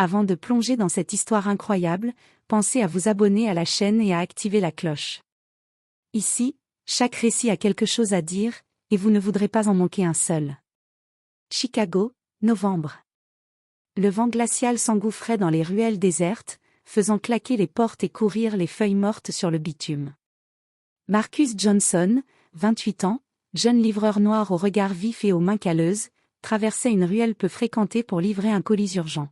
Avant de plonger dans cette histoire incroyable, pensez à vous abonner à la chaîne et à activer la cloche. Ici, chaque récit a quelque chose à dire, et vous ne voudrez pas en manquer un seul. Chicago, novembre. Le vent glacial s'engouffrait dans les ruelles désertes, faisant claquer les portes et courir les feuilles mortes sur le bitume. Marcus Johnson, 28 ans, jeune livreur noir au regard vif et aux mains calleuses, traversait une ruelle peu fréquentée pour livrer un colis urgent.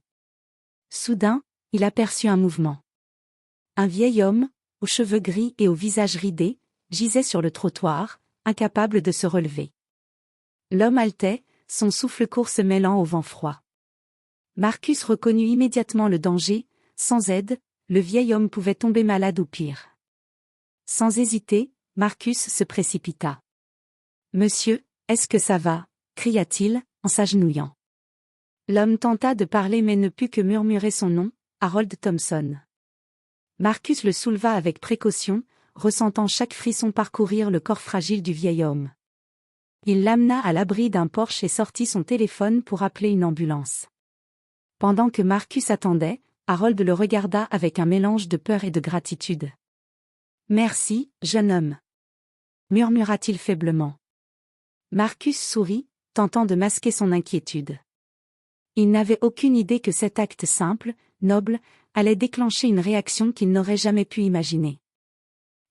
Soudain, il aperçut un mouvement. Un vieil homme, aux cheveux gris et au visage ridé, gisait sur le trottoir, incapable de se relever. L'homme haletait, son souffle court se mêlant au vent froid. Marcus reconnut immédiatement le danger. Sans aide, le vieil homme pouvait tomber malade ou pire. Sans hésiter, Marcus se précipita. « Monsieur, est-ce que ça va ?» cria-t-il, en s'agenouillant. L'homme tenta de parler mais ne put que murmurer son nom, Harold Thompson. Marcus le souleva avec précaution, ressentant chaque frisson parcourir le corps fragile du vieil homme. Il l'amena à l'abri d'un porche et sortit son téléphone pour appeler une ambulance. Pendant que Marcus attendait, Harold le regarda avec un mélange de peur et de gratitude. « Merci, jeune homme. » murmura-t-il faiblement. Marcus sourit, tentant de masquer son inquiétude. Il n'avait aucune idée que cet acte simple, noble, allait déclencher une réaction qu'il n'aurait jamais pu imaginer.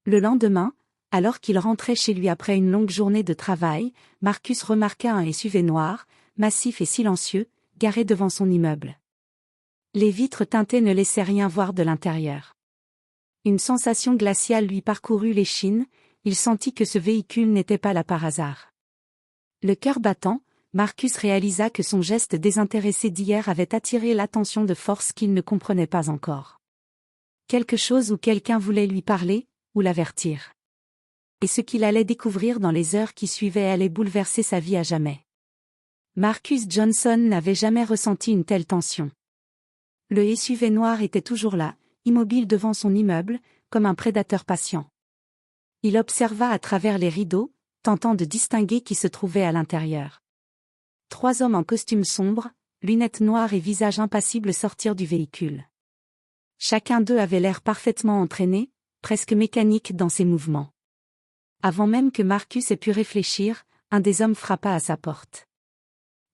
Le lendemain, alors qu'il rentrait chez lui après une longue journée de travail, Marcus remarqua un SUV noir, massif et silencieux, garé devant son immeuble. Les vitres teintées ne laissaient rien voir de l'intérieur. Une sensation glaciale lui parcourut l'échine, il sentit que ce véhicule n'était pas là par hasard. Le cœur battant, Marcus réalisa que son geste désintéressé d'hier avait attiré l'attention de forces qu'il ne comprenait pas encore. Quelque chose ou quelqu'un voulait lui parler, ou l'avertir. Et ce qu'il allait découvrir dans les heures qui suivaient allait bouleverser sa vie à jamais. Marcus Johnson n'avait jamais ressenti une telle tension. Le SUV noir était toujours là, immobile devant son immeuble, comme un prédateur patient. Il observa à travers les rideaux, tentant de distinguer qui se trouvait à l'intérieur. 3 hommes en costume sombre, lunettes noires et visage impassible sortirent du véhicule. Chacun d'eux avait l'air parfaitement entraîné, presque mécanique dans ses mouvements. Avant même que Marcus ait pu réfléchir, un des hommes frappa à sa porte.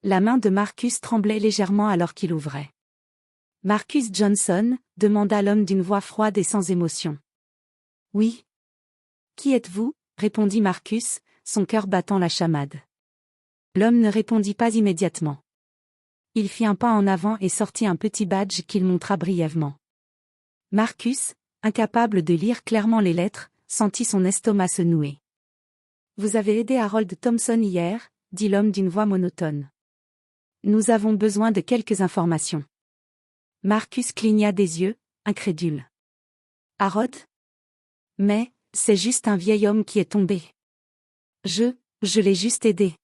La main de Marcus tremblait légèrement alors qu'il ouvrait. « Marcus Johnson ?» demanda l'homme d'une voix froide et sans émotion. « Oui. »« Qui êtes-vous ?» répondit Marcus, son cœur battant la chamade. L'homme ne répondit pas immédiatement. Il fit un pas en avant et sortit un petit badge qu'il montra brièvement. Marcus, incapable de lire clairement les lettres, sentit son estomac se nouer. « Vous avez aidé Harold Thompson hier ?» dit l'homme d'une voix monotone. « Nous avons besoin de quelques informations. » Marcus cligna des yeux, incrédule. « Harold ? Mais, c'est juste un vieil homme qui est tombé. Je l'ai juste aidé. »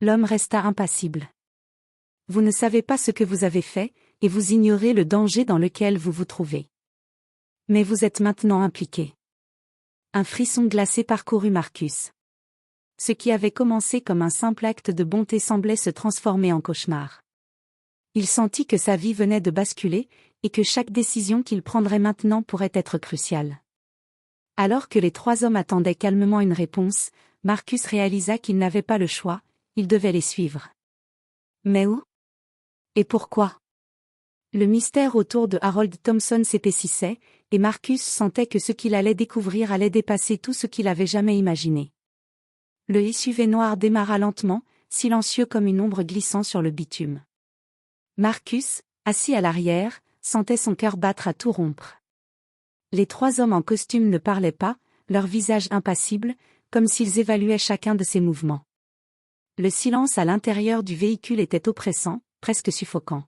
L'homme resta impassible. « Vous ne savez pas ce que vous avez fait, et vous ignorez le danger dans lequel vous vous trouvez. Mais vous êtes maintenant impliqué. » Un frisson glacé parcourut Marcus. Ce qui avait commencé comme un simple acte de bonté semblait se transformer en cauchemar. Il sentit que sa vie venait de basculer, et que chaque décision qu'il prendrait maintenant pourrait être cruciale. Alors que les 3 hommes attendaient calmement une réponse, Marcus réalisa qu'il n'avait pas le choix, il devait les suivre. Mais où ? Et pourquoi ? Le mystère autour de Harold Thompson s'épaississait, et Marcus sentait que ce qu'il allait découvrir allait dépasser tout ce qu'il avait jamais imaginé. Le SUV noir démarra lentement, silencieux comme une ombre glissant sur le bitume. Marcus, assis à l'arrière, sentait son cœur battre à tout rompre. Les 3 hommes en costume ne parlaient pas, leur visage impassible, comme s'ils évaluaient chacun de ses mouvements. Le silence à l'intérieur du véhicule était oppressant, presque suffocant.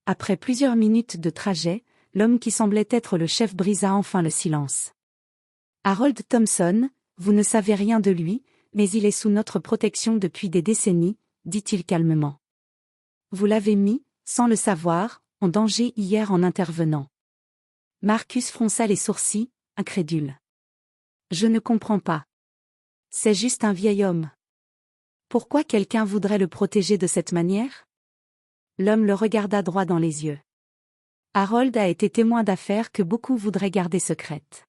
Après plusieurs minutes de trajet, l'homme qui semblait être le chef brisa enfin le silence. « Harold Thompson, vous ne savez rien de lui, mais il est sous notre protection depuis des décennies, » dit-il calmement. « Vous l'avez mis, sans le savoir, en danger hier en intervenant. » Marcus fronça les sourcils, incrédule. « Je ne comprends pas. C'est juste un vieil homme. Pourquoi quelqu'un voudrait le protéger de cette manière ? » L'homme le regarda droit dans les yeux. Harold a été témoin d'affaires que beaucoup voudraient garder secrètes.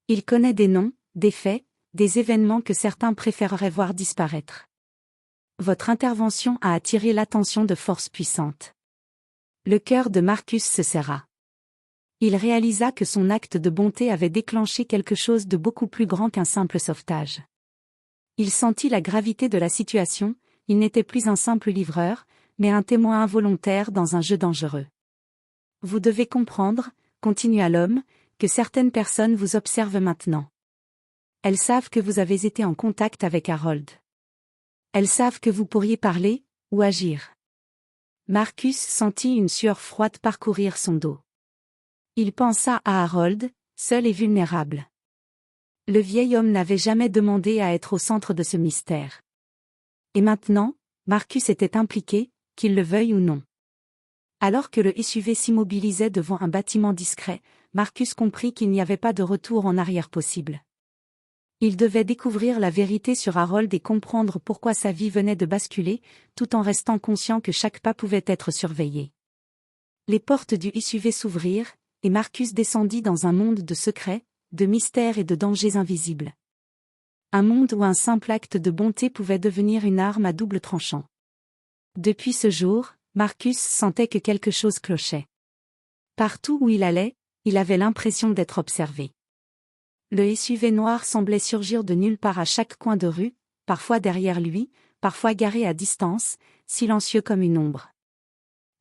Il connaît des noms, des faits, des événements que certains préféreraient voir disparaître. Votre intervention a attiré l'attention de forces puissantes. Le cœur de Marcus se serra. Il réalisa que son acte de bonté avait déclenché quelque chose de beaucoup plus grand qu'un simple sauvetage. Il sentit la gravité de la situation, il n'était plus un simple livreur, mais un témoin involontaire dans un jeu dangereux. Vous devez comprendre, continua l'homme, que certaines personnes vous observent maintenant. Elles savent que vous avez été en contact avec Harold. Elles savent que vous pourriez parler, ou agir. Marcus sentit une sueur froide parcourir son dos. Il pensa à Harold, seul et vulnérable. Le vieil homme n'avait jamais demandé à être au centre de ce mystère. Et maintenant, Marcus était impliqué, qu'il le veuille ou non. Alors que le SUV s'immobilisait devant un bâtiment discret, Marcus comprit qu'il n'y avait pas de retour en arrière possible. Il devait découvrir la vérité sur Harold et comprendre pourquoi sa vie venait de basculer, tout en restant conscient que chaque pas pouvait être surveillé. Les portes du SUV s'ouvrirent, et Marcus descendit dans un monde de secrets, de mystères et de dangers invisibles. Un monde où un simple acte de bonté pouvait devenir une arme à double tranchant. Depuis ce jour, Marcus sentait que quelque chose clochait. Partout où il allait, il avait l'impression d'être observé. Le SUV noir semblait surgir de nulle part à chaque coin de rue, parfois derrière lui, parfois garé à distance, silencieux comme une ombre.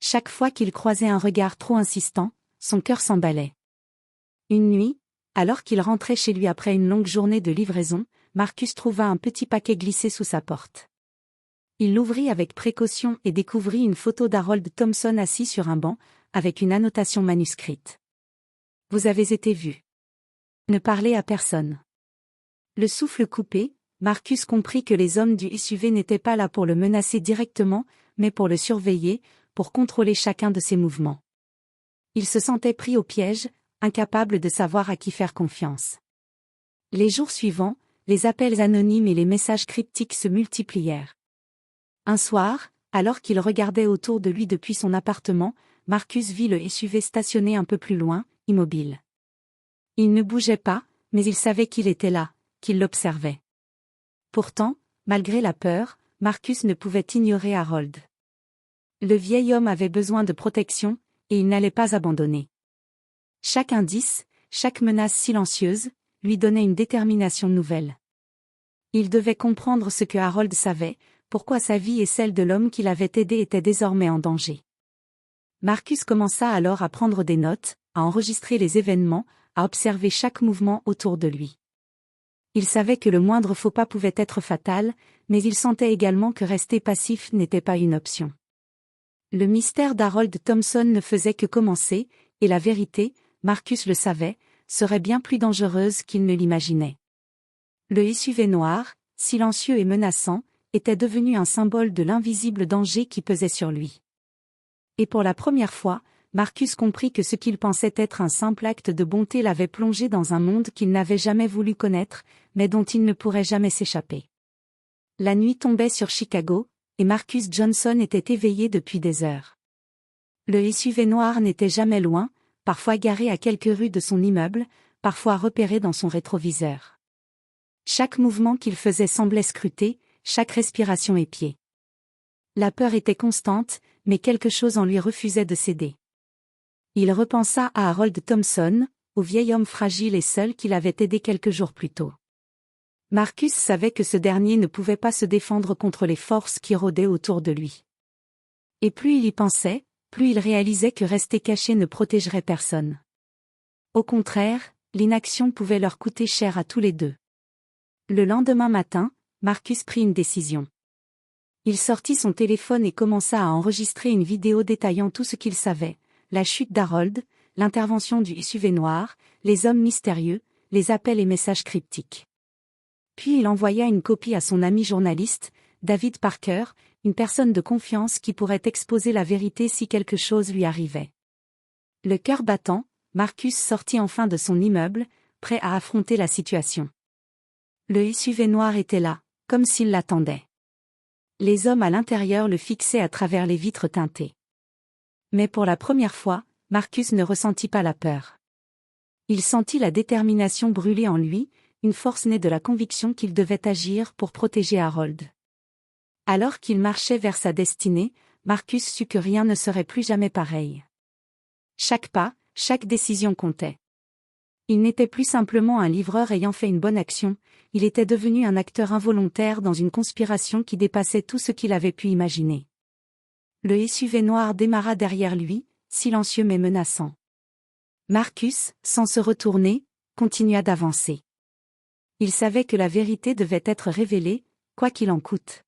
Chaque fois qu'il croisait un regard trop insistant, son cœur s'emballait. Une nuit, alors qu'il rentrait chez lui après une longue journée de livraison, Marcus trouva un petit paquet glissé sous sa porte. Il l'ouvrit avec précaution et découvrit une photo d'Harold Thompson assis sur un banc, avec une annotation manuscrite. « Vous avez été vu. Ne parlez à personne. » Le souffle coupé, Marcus comprit que les hommes du SUV n'étaient pas là pour le menacer directement, mais pour le surveiller, pour contrôler chacun de ses mouvements. Il se sentait pris au piège, incapable de savoir à qui faire confiance. Les jours suivants, les appels anonymes et les messages cryptiques se multiplièrent. Un soir, alors qu'il regardait autour de lui depuis son appartement, Marcus vit le SUV stationné un peu plus loin, immobile. Il ne bougeait pas, mais il savait qu'il était là, qu'il l'observait. Pourtant, malgré la peur, Marcus ne pouvait ignorer Harold. Le vieil homme avait besoin de protection, et il n'allait pas abandonner. Chaque indice, chaque menace silencieuse, lui donnait une détermination nouvelle. Il devait comprendre ce que Harold savait, pourquoi sa vie et celle de l'homme qui l'avait aidé étaient désormais en danger. Marcus commença alors à prendre des notes, à enregistrer les événements, à observer chaque mouvement autour de lui. Il savait que le moindre faux pas pouvait être fatal, mais il sentait également que rester passif n'était pas une option. Le mystère d'Harold Thompson ne faisait que commencer, et la vérité, Marcus le savait, serait bien plus dangereuse qu'il ne l'imaginait. Le SUV noir, silencieux et menaçant, était devenu un symbole de l'invisible danger qui pesait sur lui. Et pour la première fois, Marcus comprit que ce qu'il pensait être un simple acte de bonté l'avait plongé dans un monde qu'il n'avait jamais voulu connaître, mais dont il ne pourrait jamais s'échapper. La nuit tombait sur Chicago, et Marcus Johnson était éveillé depuis des heures. Le SUV noir n'était jamais loin, parfois garé à quelques rues de son immeuble, parfois repéré dans son rétroviseur. Chaque mouvement qu'il faisait semblait scruté, chaque respiration épiée. La peur était constante, mais quelque chose en lui refusait de céder. Il repensa à Harold Thompson, au vieil homme fragile et seul qu'il avait aidé quelques jours plus tôt. Marcus savait que ce dernier ne pouvait pas se défendre contre les forces qui rôdaient autour de lui. Et plus il y pensait, plus il réalisait que rester caché ne protégerait personne. Au contraire, l'inaction pouvait leur coûter cher à tous les deux. Le lendemain matin, Marcus prit une décision. Il sortit son téléphone et commença à enregistrer une vidéo détaillant tout ce qu'il savait, la chute d'Harold, l'intervention du SUV noir, les hommes mystérieux, les appels et messages cryptiques. Puis il envoya une copie à son ami journaliste, David Parker, une personne de confiance qui pourrait exposer la vérité si quelque chose lui arrivait. Le cœur battant, Marcus sortit enfin de son immeuble, prêt à affronter la situation. Le SUV noir était là, comme s'il l'attendait. Les hommes à l'intérieur le fixaient à travers les vitres teintées. Mais pour la première fois, Marcus ne ressentit pas la peur. Il sentit la détermination brûler en lui, une force née de la conviction qu'il devait agir pour protéger Harold. Alors qu'il marchait vers sa destinée, Marcus sut que rien ne serait plus jamais pareil. Chaque pas, chaque décision comptait. Il n'était plus simplement un livreur ayant fait une bonne action, il était devenu un acteur involontaire dans une conspiration qui dépassait tout ce qu'il avait pu imaginer. Le SUV noir démarra derrière lui, silencieux mais menaçant. Marcus, sans se retourner, continua d'avancer. Il savait que la vérité devait être révélée, quoi qu'il en coûte.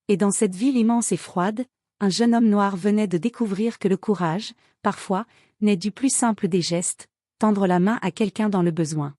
Et dans cette ville immense et froide, un jeune homme noir venait de découvrir que le courage, parfois, naît du plus simple des gestes, tendre la main à quelqu'un dans le besoin.